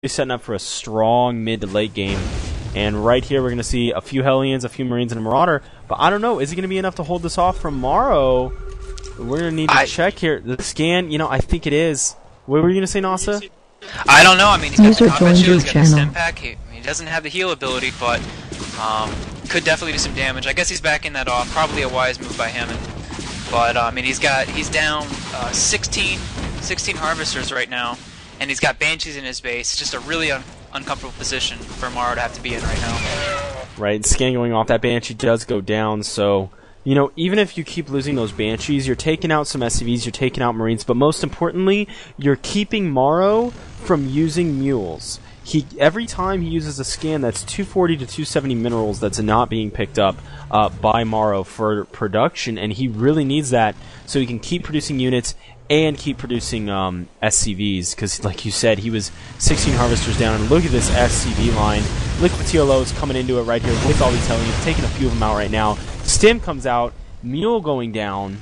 setting up for a strong mid to late game. And right here, we're going to see a few Hellions, a few Marines, and a Marauder. But I don't know, is it going to be enough to hold this off from Morrow? We're going to need to check here. The scan, I think it is. What were you going to say, Nasa? I don't know. I mean, he's got the combat shield, he's got the stim pack. He doesn't have the heal ability, but could definitely do some damage. I guess he's backing that off. Probably a wise move by him. But I mean, he's down 16 Harvesters right now, and he's got Banshees in his base. Just a really uncomfortable position for Morrow to have to be in right now. Right, scan going off. That Banshee does go down, so even if you keep losing those Banshees, you're taking out some SCVs, you're taking out Marines, but most importantly, you're keeping Morrow from using mules. Every time he uses a scan, that's 240 to 270 minerals that's not being picked up by Morrow for production, and he really needs that so he can keep producing units and keep producing SCVs, because like you said, he was 16 Harvesters down, and look at this SCV line. Liquid TLO is coming into it right here with all these Hellions, taking a few of them out right now. Stim comes out, Mule going down,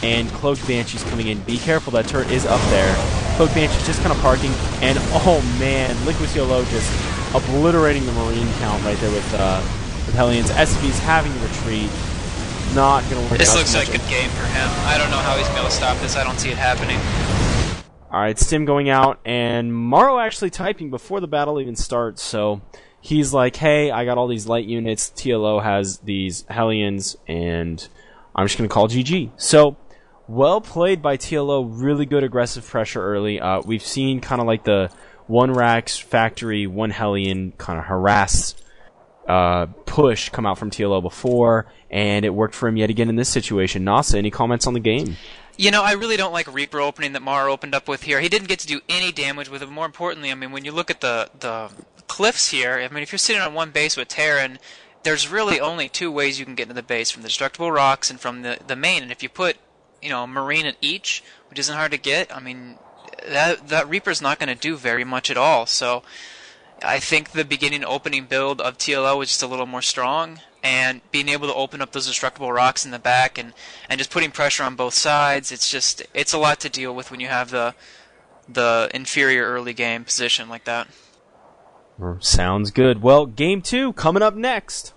and Cloaked Banshee's coming in. Be careful, that turret is up there. Cloaked Banshee's just kind of parking, and oh man, Liquid TLO just obliterating the Marine count right there with Hellions. SCV's having to retreat. Not going to work This out looks like a good game for him. I don't know how he's going to be able to stop this. I don't see it happening. Alright, Stim going out, and Morrow actually typing before the battle even starts, so he's like, hey, I got all these light units, TLO has these Hellions, and I'm just going to call GG. So, well played by TLO, really good aggressive pressure early. We've seen kind of like the one Rax factory, one Hellion kind of harass push come out from TLO before, and it worked for him yet again in this situation. Nasa, any comments on the game? I really don't like Reaper opening that Morrow opened up with here. He didn't get to do any damage with it. More importantly, I mean, when you look at the cliffs here, I mean, if you're sitting on one base with Terran, there's really only two ways you can get into the base, from the destructible rocks and from the main. And if you put, a Marine at each, which isn't hard to get, I mean, that Reaper's not going to do very much at all. So I think the beginning opening build of TLO was just a little more strong, and being able to open up those destructible rocks in the back and just putting pressure on both sides, it's a lot to deal with when you have the inferior early game position like that. Sounds good. Well, game 2 coming up next.